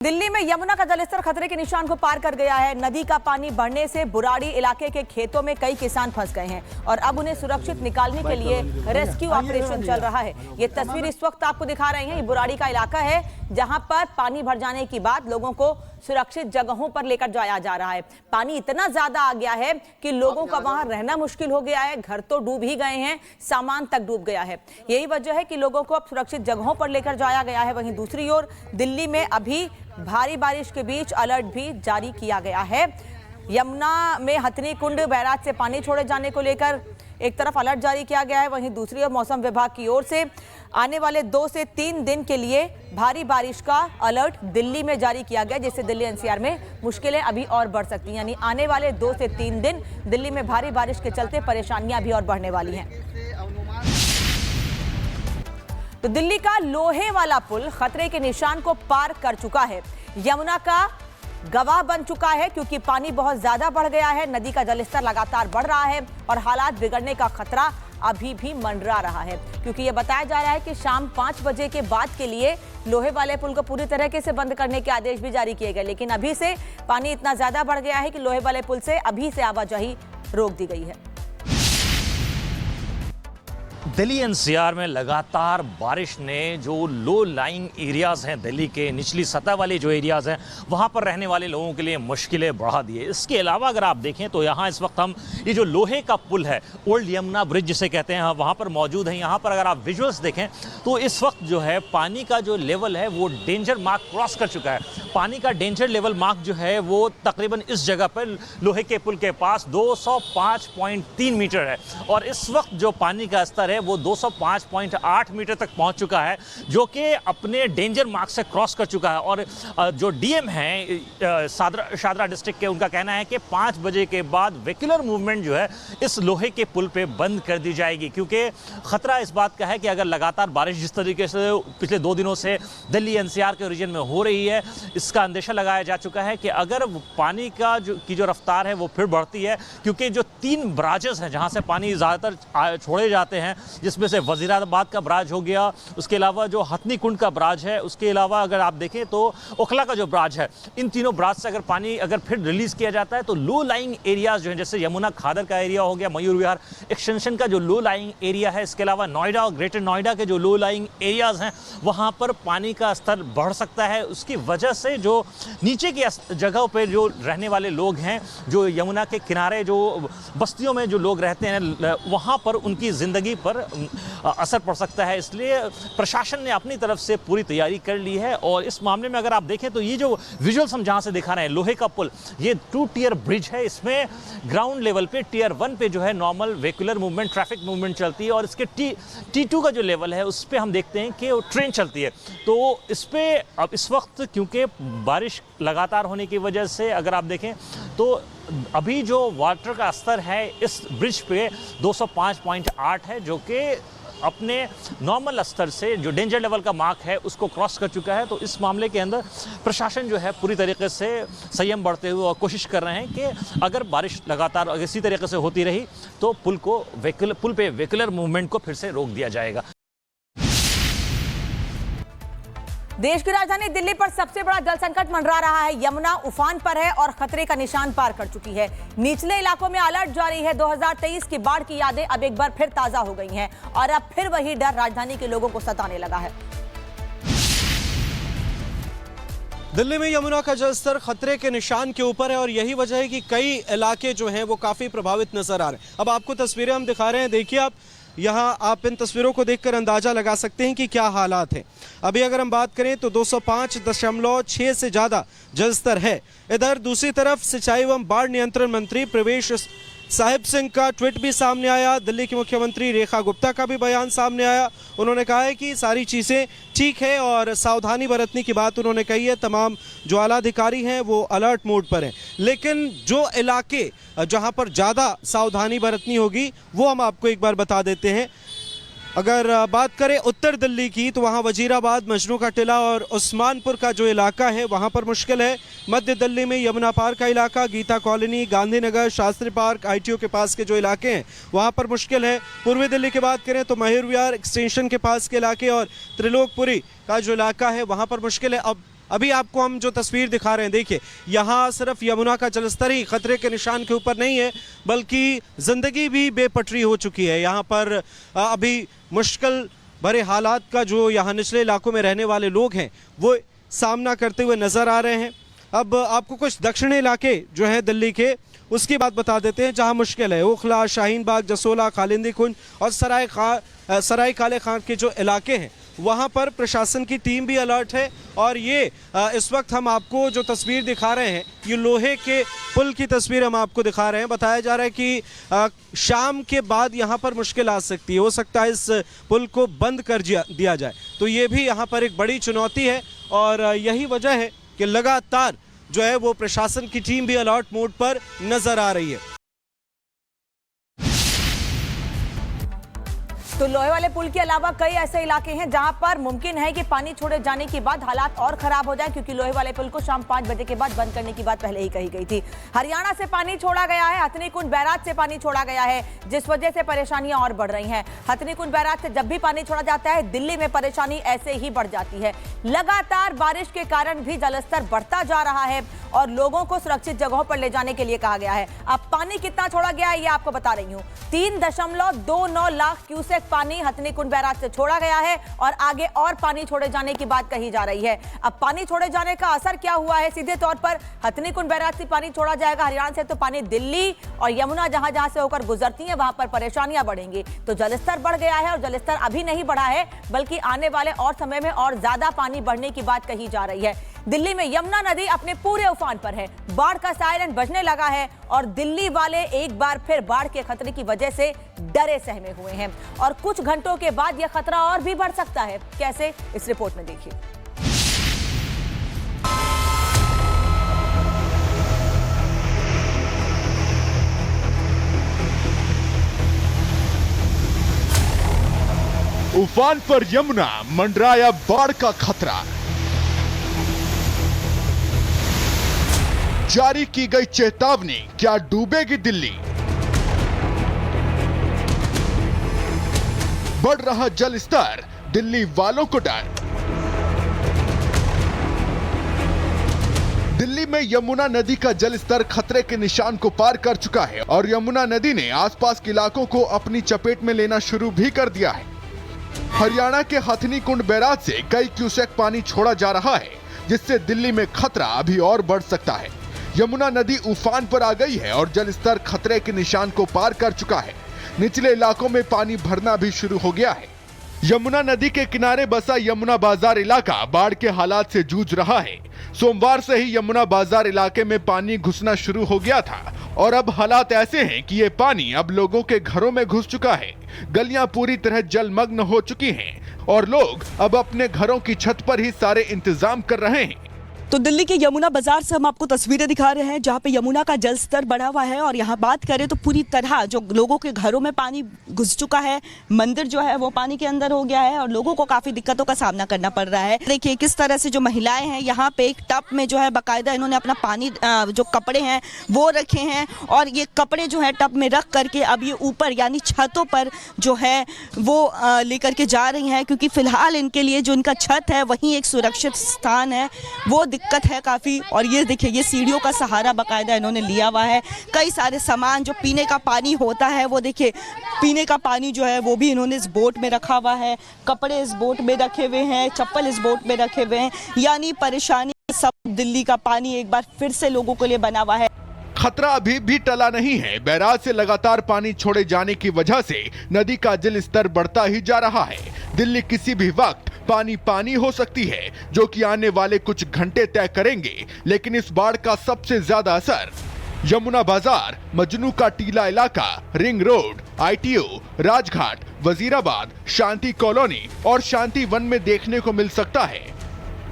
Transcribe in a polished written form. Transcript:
दिल्ली में यमुना का जलस्तर खतरे के निशान को पार कर गया है। नदी का पानी बढ़ने से बुराड़ी इलाके के खेतों में कई किसान फंस गए हैं और अब उन्हें सुरक्षित निकालने के लिए रेस्क्यू ऑपरेशन चल रहा है। ये तस्वीर इस वक्त आपको दिखा रहे हैं। ये बुराड़ी का इलाका है जहां पर पानी भर जाने के बाद लोगों को सुरक्षित जगहों पर लेकर जाया जा रहा है। पानी इतना ज्यादा आ गया है कि लोगों का वहां रहना मुश्किल हो गया है। घर तो डूब ही गए हैं, सामान तक डूब गया है। यही वजह है कि लोगों को अब सुरक्षित जगहों पर लेकर जाया गया है। वहीं दूसरी ओर दिल्ली में अभी भारी बारिश के बीच अलर्ट भी जारी किया गया है। यमुना में हथनी कुंड बैराज से पानी छोड़े जाने को लेकर एक तरफ अलर्ट जारी किया गया है, वहीं दूसरी ओर मौसम विभाग की ओर से आने वाले 2 से 3 दिन के लिए भारी बारिश का अलर्ट दिल्ली में जारी किया गया, जिससे दिल्ली एनसीआर में मुश्किलें अभी और बढ़ सकती हैं। यानी आने वाले 2 से 3 दिन दिल्ली में भारी बारिश के चलते परेशानियां भी और बढ़ने वाली हैं। तो दिल्ली का लोहे वाला पुल खतरे के निशान को पार कर चुका है। यमुना का गवाह बन चुका है क्योंकि पानी बहुत ज्यादा बढ़ गया है। नदी का जलस्तर लगातार बढ़ रहा है और हालात बिगड़ने का खतरा अभी भी मंडरा रहा है, क्योंकि यह बताया जा रहा है कि शाम 5 बजे के बाद के लिए लोहे वाले पुल को पूरी तरीके से बंद करने के आदेश भी जारी किए गए। लेकिन अभी से पानी इतना ज्यादा बढ़ गया है कि लोहे वाले पुल से अभी से आवाजाही रोक दी गई है। दिल्ली एनसीआर में लगातार बारिश ने जो लो लाइंग एरियाज़ हैं, दिल्ली के निचली सतह वाले जो एरियाज़ हैं, वहाँ पर रहने वाले लोगों के लिए मुश्किलें बढ़ा दी है। इसके अलावा अगर आप देखें तो यहाँ इस वक्त हम ये जो लोहे का पुल है, ओल्ड यमुना ब्रिज जिसे कहते हैं, वहाँ पर मौजूद हैं। यहाँ पर अगर आप विजुअल्स देखें तो इस वक्त जो है पानी का जो लेवल है वो डेंजर मार्क क्रॉस कर चुका है। पानी का डेंजर लेवल मार्क जो है वो तकरीबन इस जगह पर लोहे के पुल के पास 205.3 मीटर है और इस वक्त जो पानी का स्तर है वो 205.8 मीटर तक पहुंच चुका है, जो कि अपने डेंजर मार्क से क्रॉस कर चुका है। और जो डीएम हैं शादरा डिस्ट्रिक्ट के, उनका कहना है कि 5 बजे के बाद व्हीकलर मूवमेंट जो है इस लोहे के पुल पे बंद कर दी जाएगी, क्योंकि खतरा इस बात का है कि अगर लगातार बारिश जिस तरीके से पिछले 2 दिनों से दिल्ली एनसीआर के रीजन में हो रही है, इसका अंदेशा लगाया जा चुका है कि अगर पानी का जो रफ्तार है वो फिर बढ़ती है, क्योंकि जो 3 ब्राजेस हैं जहां से पानी ज़्यादातर छोड़े जाते हैं, जिसमें से वजीराबाद का ब्राज हो गया, उसके अलावा जो हथनी कुंड का ब्राज है, उसके अलावा अगर आप देखें तो ओखला का जो ब्राज है, इन तीनों ब्राज से अगर पानी फिर रिलीज किया जाता है तो लो लाइंग एरियाज जो हैं, जैसे यमुना खादर का एरिया हो गया, मयूर विहार एक्सटेंशन का जो लो लाइंग एरिया है, इसके अलावा नोएडा और ग्रेटर नोएडा के जो लो लाइंग एरियाज हैं, वहाँ पर पानी का स्तर बढ़ सकता है। उसकी वजह से जो नीचे की जगहों पर जो रहने वाले लोग हैं, जो यमुना के किनारे जो बस्तियों में जो लोग रहते हैं, वहाँ पर उनकी ज़िंदगी पर असर पड़ सकता है। इसलिए प्रशासन ने अपनी तरफ से पूरी तैयारी कर ली है। और इस मामले में अगर आप देखें तो ये जो विजुअल्स हम जहां से दिखा रहे हैं, लोहे का पुल, ये 2 टियर ब्रिज है। इसमें ग्राउंड लेवल पे टियर 1 पे जो है normal vehicular movement, traffic movement चलती है और इसके T2 का जो लेवल है उस पर हम देखते हैं कि वो ट्रेन चलती है। तो इस पर अब इस वक्त क्योंकि बारिश लगातार होने की वजह से अगर आप देखें तो अभी जो वाटर का स्तर है इस ब्रिज पे 205.8 है, जो कि अपने नॉर्मल स्तर से जो डेंजर लेवल का मार्क है उसको क्रॉस कर चुका है। तो इस मामले के अंदर प्रशासन जो है पूरी तरीके से संयम बढ़ते हुए और कोशिश कर रहे हैं कि अगर बारिश लगातार इसी तरीके से होती रही तो पुल पे व्हीकुलर मूवमेंट को फिर से रोक दिया जाएगा। देश की राजधानी दिल्ली पर सबसे बड़ा जल संकट मंडरा रहा है। यमुना उफान पर है और खतरे का निशान पार कर चुकी है। निचले इलाकों में अलर्ट जारी है। 2023 की बाढ़ की यादें अब एक बार फिर ताजा हो गई हैं और अब फिर वही डर राजधानी के लोगों को सताने लगा है। दिल्ली में यमुना का जलस्तर खतरे के निशान के ऊपर है और यही वजह है कि कई इलाके जो हैं वो काफी प्रभावित नजर आ रहे हैं। अब आपको तस्वीरें हम दिखा रहे हैं, देखिए आप यहाँ आप इन तस्वीरों को देखकर अंदाजा लगा सकते हैं कि क्या हालात हैं। अभी अगर हम बात करें तो 205.6 से ज़्यादा जलस्तर है। इधर दूसरी तरफ सिंचाई एवं बाढ़ नियंत्रण मंत्री प्रवेश साहिब सिंह का ट्वीट भी सामने आया। दिल्ली की मुख्यमंत्री रेखा गुप्ता का भी बयान सामने आया। उन्होंने कहा है कि सारी चीज़ें ठीक है और सावधानी बरतने की बात उन्होंने कही है। तमाम जो आला अधिकारी हैं वो अलर्ट मोड पर हैं, लेकिन जो इलाके जहां पर ज़्यादा सावधानी बरतनी होगी वो हम आपको एक बार बता देते हैं। अगर बात करें उत्तर दिल्ली की तो वहाँ वजीराबाद, मजनू का टिला और उस्मानपुर का जो इलाका है वहाँ पर मुश्किल है। मध्य दिल्ली में यमुना पार का इलाका, Geeta colony, Gandhinagar, Shastri park, ITO के पास के जो इलाके हैं वहाँ पर मुश्किल है। पूर्वी दिल्ली की बात करें तो मयूर विहार एक्सटेंशन के पास के इलाके और त्रिलोकपुरी का जो इलाका है वहाँ पर मुश्किल है। अब अभी आपको हम जो तस्वीर दिखा रहे हैं, देखिए यहाँ सिर्फ यमुना का जलस्तर ही खतरे के निशान के ऊपर नहीं है, बल्कि ज़िंदगी भी बेपटरी हो चुकी है। यहाँ पर अभी मुश्किल भरे हालात का जो यहाँ निचले इलाकों में रहने वाले लोग हैं वो सामना करते हुए नज़र आ रहे हैं। अब आपको कुछ दक्षिणी इलाके जो हैं दिल्ली के, उसकी बात बता देते हैं जहां मुश्किल है। ओखला, शाहीन बाग, जसोला, खालिंदी कुंज और सराय काले खान के जो इलाके हैं वहां पर प्रशासन की टीम भी अलर्ट है। और ये इस वक्त हम आपको जो तस्वीर दिखा रहे हैं, ये लोहे के पुल की तस्वीर हम आपको दिखा रहे हैं। बताया जा रहा है कि शाम के बाद यहाँ पर मुश्किल आ सकती है, हो सकता है इस पुल को बंद कर दिया जाए। तो ये भी यहाँ पर एक बड़ी चुनौती है और यही वजह है कि लगातार जो है वो प्रशासन की टीम भी अलर्ट मोड पर नजर आ रही है। तो लोहे वाले पुल के अलावा कई ऐसे इलाके हैं जहां पर मुमकिन है कि पानी छोड़े जाने के बाद हालात और खराब हो जाए, क्योंकि लोहे वाले पुल को शाम 5 बजे के बाद बंद करने की बात पहले ही कही गई थी। हरियाणा से पानी छोड़ा गया है, हथनी कुंड बैराज से पानी छोड़ा गया है, जिस वजह से परेशानियां और बढ़ रही हैं। हथनी कुंड बैराज से जब भी पानी छोड़ा जाता है, दिल्ली में परेशानी ऐसे ही बढ़ जाती है। लगातार बारिश के कारण भी जलस्तर बढ़ता जा रहा है और लोगों को सुरक्षित जगहों पर ले जाने के लिए कहा गया है। अब पानी कितना छोड़ा गया है ये आपको बता रही हूं। 3.29 लाख क्यूसेक पानी हथनी कुंड बैराज से छोड़ा गया है और आगे और पानी छोड़े जाने की बात कही जा रही है। अब पानी छोड़े जाने का असर क्या हुआ है? सीधे तौर पर हथनी कुंड बैराज से पानी छोड़ा जाएगा हरियाणा से, तो पानी दिल्ली और यमुना जहां जहां से होकर गुजरती है वहां पर परेशानियां बढ़ेंगी। तो जलस्तर बढ़ गया है और जलस्तर अभी नहीं बढ़ा है, बल्कि आने वाले और समय में और ज्यादा पानी बढ़ने की बात कही जा रही है। दिल्ली में यमुना नदी अपने पूरे उफान पर है, बाढ़ का सायरन बजने लगा है और दिल्ली वाले एक बार फिर बाढ़ के खतरे की वजह से डरे सहमे हुए हैं और कुछ घंटों के बाद यह खतरा और भी बढ़ सकता है। कैसे, इस रिपोर्ट में देखिए। उफान पर यमुना, मंडराया बाढ़ का खतरा। जारी की गई चेतावनी, क्या डूबेगी दिल्ली? बढ़ रहा जल स्तर, दिल्ली वालों को डर। दिल्ली में यमुना नदी का जल स्तर खतरे के निशान को पार कर चुका है और यमुना नदी ने आसपास के इलाकों को अपनी चपेट में लेना शुरू भी कर दिया है। हरियाणा के हथनी कुंड बैराज से कई क्यूसेक पानी छोड़ा जा रहा है, जिससे दिल्ली में खतरा अभी और बढ़ सकता है। यमुना नदी उफान पर आ गई है और जल स्तर खतरे के निशान को पार कर चुका है। निचले इलाकों में पानी भरना भी शुरू हो गया है। यमुना नदी के किनारे बसा यमुना बाजार इलाका बाढ़ के हालात से जूझ रहा है। सोमवार से ही यमुना बाजार इलाके में पानी घुसना शुरू हो गया था और अब हालात ऐसे हैं कि ये पानी अब लोगों के घरों में घुस चुका है। गलियां पूरी तरह जलमग्न हो चुकी हैं और लोग अब अपने घरों की छत पर ही सारे इंतजाम कर रहे हैं। तो दिल्ली के यमुना बाजार से हम आपको तस्वीरें दिखा रहे हैं, जहां पे यमुना का जल स्तर बढ़ा हुआ है और यहाँ बात करें तो पूरी तरह जो लोगों के घरों में पानी घुस चुका है। मंदिर जो है वो पानी के अंदर हो गया है और लोगों को काफी दिक्कतों का सामना करना पड़ रहा है। देखिए किस तरह से जो महिलाएं हैं यहाँ पे एक टब में जो है बाकायदा इन्होंने अपना पानी जो कपड़े हैं वो रखे हैं और ये कपड़े जो है टब में रख करके अब ये ऊपर यानी छतों पर जो है वो लेकर के जा रही हैं, क्योंकि फिलहाल इनके लिए जो इनका छत है वहीं एक सुरक्षित स्थान है, वो दिक्कत है काफ़ी। और ये देखिए ये सीढ़ियों का सहारा बाकायदा इन्होंने लिया हुआ है। कई सारे सामान जो पीने का पानी होता है वो देखिए पीने का पानी जो है वो भी इन्होंने इस बोट में रखा हुआ है, कपड़े इस बोट में रखे हुए हैं, चप्पल इस बोट में रखे हुए हैं। यानी परेशानी सब दिल्ली का पानी एक बार फिर से लोगों के लिए बना हुआ है। खतरा अभी भी टला नहीं है। बैराज से लगातार पानी छोड़े जाने की वजह से नदी का जल स्तर बढ़ता ही जा रहा है। दिल्ली किसी भी वक्त पानी पानी हो सकती है, जो कि आने वाले कुछ घंटे तय करेंगे। लेकिन इस बाढ़ का सबसे ज्यादा असर यमुना बाजार, मजनू का टीला इलाका, ring road, ITO, Rajghat, Wazirabad, Shanti colony और शांति वन में देखने को मिल सकता है।